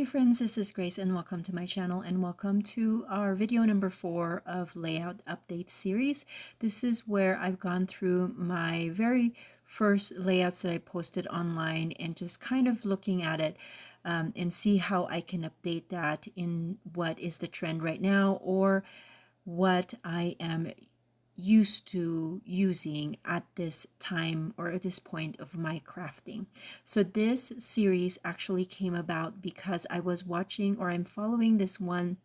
Hey friends, this is Grace and welcome to my channel and welcome to our video number 4 of layout update series. This is where I've gone through my very first layouts that I posted online and just kind of looking at it and see how I can update that in what is the trend right now or what I am used to using at this time or at this point of my crafting. So this series actually came about because I was watching or I'm following this one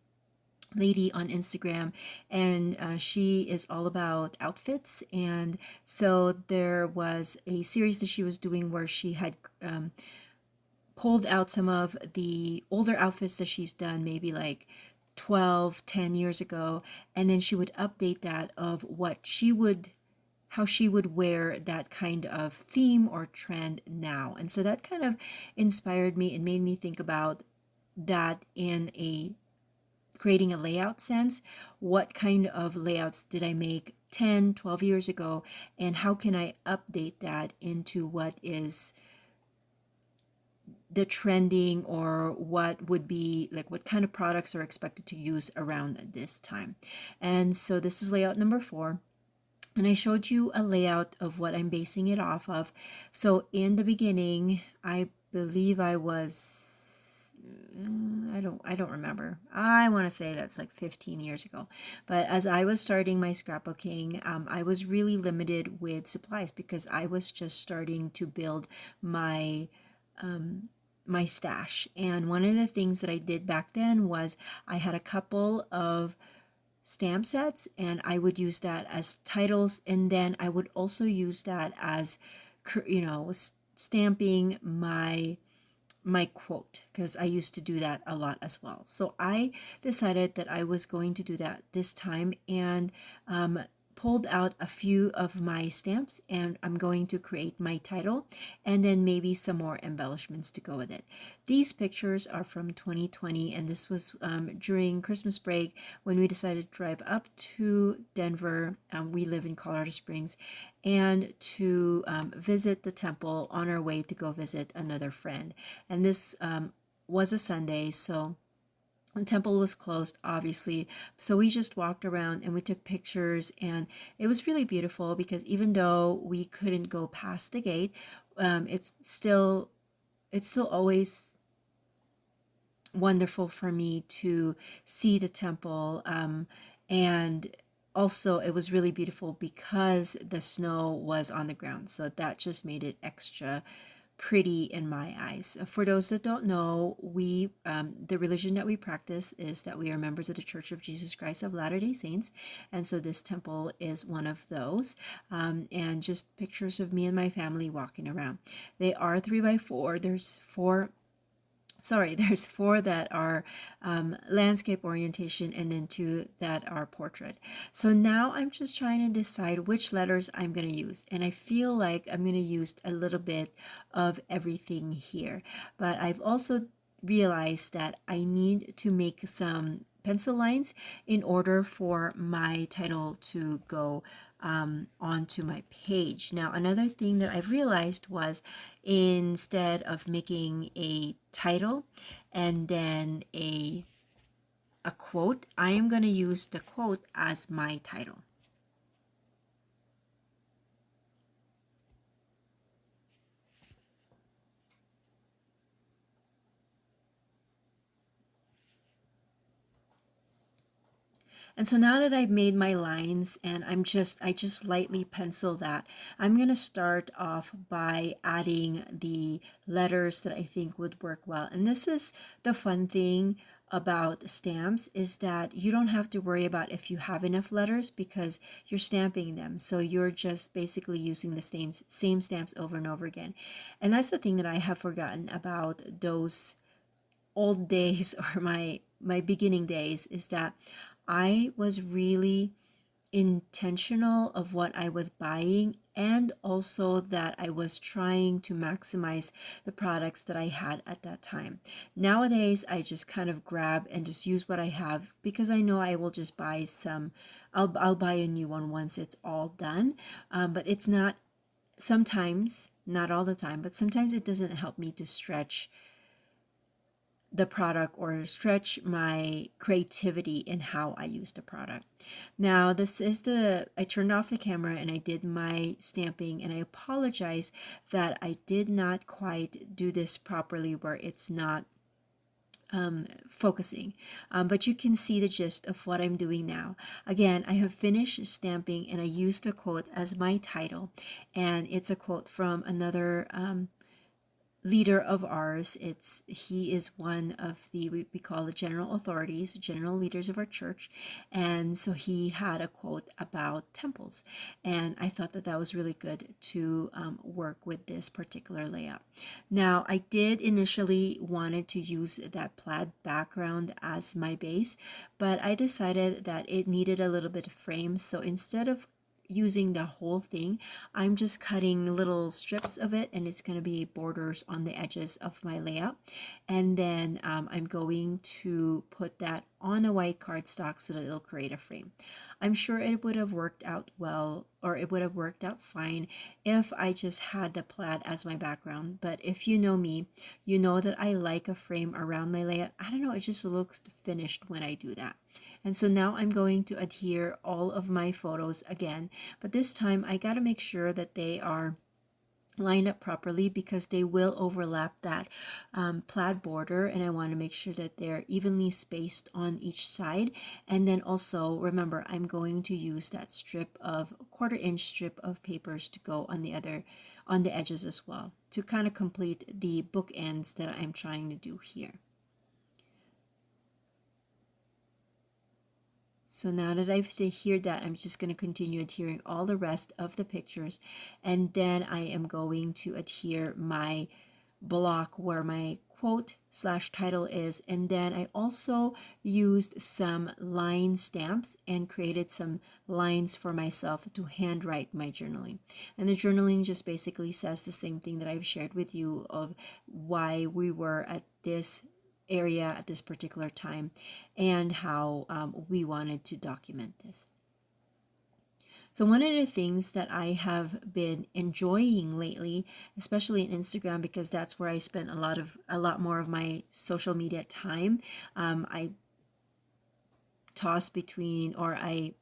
lady on Instagram, and she is all about outfits. And so there was a series that she was doing where she had pulled out some of the older outfits that she's done, maybe like 10 years ago, and then she would update that of what she would how she would wear that kind of theme or trend now. And so that kind of inspired me and made me think about that in a creating a layout sense. What kind of layouts did I make 10, 12 years ago, and how can I update that into what is the trending or what would be like what kind of products are expected to use around this time. And so this is layout number 4. And I showed you a layout of what I'm basing it off of. So in the beginning, I believe I was, I don't remember. I want to say that's like 15 years ago. But as I was starting my scrapbooking, I was really limited with supplies because I was just starting to build my my stash. And one of the things that I did back then was I had a couple of stamp sets and I would use that as titles, and then I would also use that as stamping my quote, because I used to do that a lot as well. So I decided that I was going to do that this time and pulled out a few of my stamps, and I'm going to create my title and then maybe some more embellishments to go with it. These pictures are from 2020, and this was during Christmas break when we decided to drive up to Denver. We live in Colorado Springs, and to visit the temple on our way to go visit another friend. And this was a Sunday, so the temple was closed, obviously. So we just walked around and we took pictures, and it was really beautiful because even though we couldn't go past the gate, it's still always wonderful for me to see the temple. And also it was really beautiful because the snow was on the ground, so that just made it extra pretty in my eyes. For those that don't know, we the religion that we practice is that we are members of the Church of Jesus Christ of Latter-day Saints, and so this temple is one of those. And just pictures of me and my family walking around. They are 3x4. There's four that are landscape orientation and then 2 that are portrait. So now I'm just trying to decide which letters I'm going to use. And I feel like I'm going to use a little bit of everything here. But I've also realized that I need to make some pencil lines in order for my title to go onto my page. Now, another thing that I've realized was instead of making a title and then a quote, I am going to use the quote as my title. And so now that I've made my lines and I just lightly pencil that, I'm going to start off by adding the letters that I think would work well. And this is the fun thing about stamps, is that you don't have to worry about if you have enough letters because you're stamping them. So you're just basically using the same stamps over and over again. And that's the thing that I have forgotten about those old days or my beginning days, is that I was really intentional of what I was buying, and also that I was trying to maximize the products that I had at that time. Nowadays, I just kind of grab and just use what I have because I know I will just buy some. I'll buy a new one once it's all done. But it's not sometimes, not all the time, but sometimes it doesn't help me to stretch the product or stretch my creativity in how I use the product. Now, I turned off the camera and I did my stamping, and I apologize that I did not quite do this properly where it's not focusing. But you can see the gist of what I'm doing now. Again, I have finished stamping and I used a quote as my title, and it's a quote from another leader of ours. He is one of we call the general authorities, general leaders of our church, and so he had a quote about temples, and I thought that that was really good to work with this particular layout. Now, I did initially wanted to use that plaid background as my base, but I decided that it needed a little bit of frame, so instead of using the whole thing, I'm just cutting little strips of it, and it's going to be borders on the edges of my layout. And then I'm going to put that on a white cardstock so that it'll create a frame. I'm sure it would have worked out well, or it would have worked out fine if I just had the plaid as my background. But if you know me, you know that I like a frame around my layout. I don't know, it just looks finished when I do that. And so now I'm going to adhere all of my photos again, but this time I got to make sure that they are lined up properly because they will overlap that plaid border, and I want to make sure that they're evenly spaced on each side. And then also remember, I'm going to use that quarter-inch strip of papers to go on the edges as well, to kind of complete the bookends that I'm trying to do here. So now that I've adhered that, I'm just going to continue adhering all the rest of the pictures, and then I am going to adhere my block where my quote / title is. And then I also used some line stamps and created some lines for myself to handwrite my journaling. And the journaling just basically says the same thing that I've shared with you of why we were at this area at this particular time and how we wanted to document this. So one of the things that I have been enjoying lately, especially in Instagram, because that's where I spend a lot more of my social media time, I toss between, or I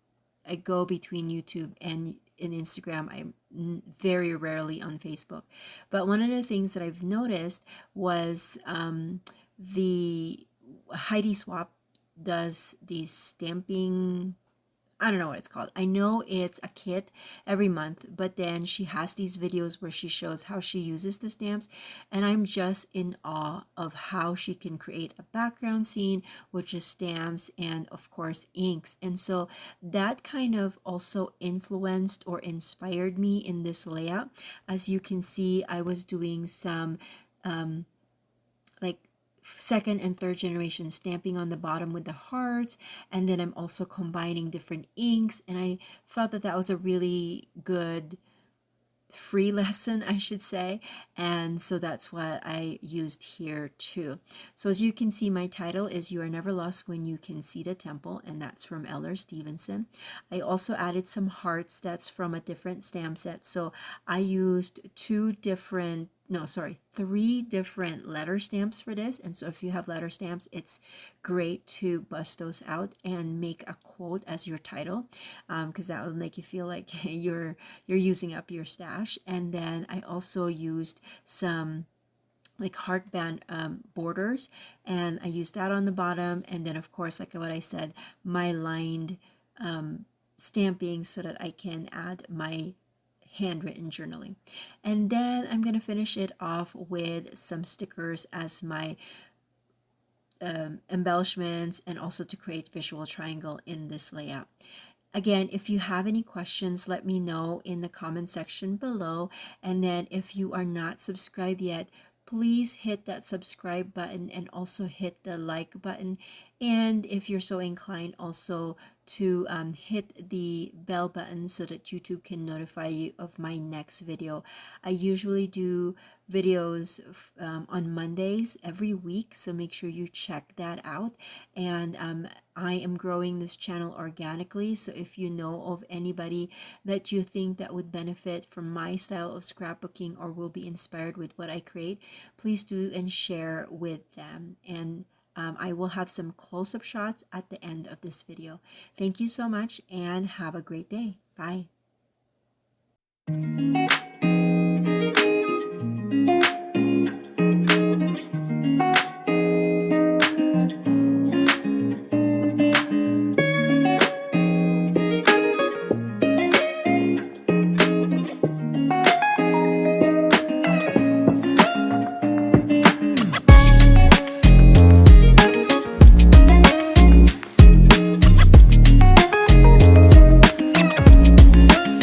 go between YouTube and in Instagram. I'm very rarely on Facebook. But one of the things that I've noticed was the Heidi Swap does these stamping, I don't know what it's called. I know it's a kit every month, but then she has these videos where she shows how she uses the stamps, and I'm just in awe of how she can create a background scene with just stamps and of course inks. And so that kind of also influenced or inspired me in this layout. As you can see, I was doing some like second and third generation stamping on the bottom with the hearts, and then I'm also combining different inks, and I thought that that was a really good free lesson, I should say, and so that's what I used here too. So as you can see, my title is You Are Never Lost When You Can See the Temple, and that's from Eller Stevenson. I also added some hearts. That's from a different stamp set, so I used three different letter stamps for this. And so if you have letter stamps, it's great to bust those out and make a quote as your title, because that will make you feel like you're using up your stash. And then I also used some like heartband borders, and I used that on the bottom. And then of course, like what I said, my lined stamping so that I can add my handwritten journaling. And then I'm going to finish it off with some stickers as my embellishments, and also to create visual triangle in this layout. Again, if you have any questions, let me know in the comment section below. And then if you are not subscribed yet, please hit that subscribe button and also hit the like button. And if you're so inclined, also to hit the bell button so that YouTube can notify you of my next video. I usually do videos on Mondays every week, so make sure you check that out. And I am growing this channel organically, so if you know of anybody that you think that would benefit from my style of scrapbooking or will be inspired with what I create, please do and share with them. And I will have some close-up shots at the end of this video. Thank you so much and have a great day. Bye.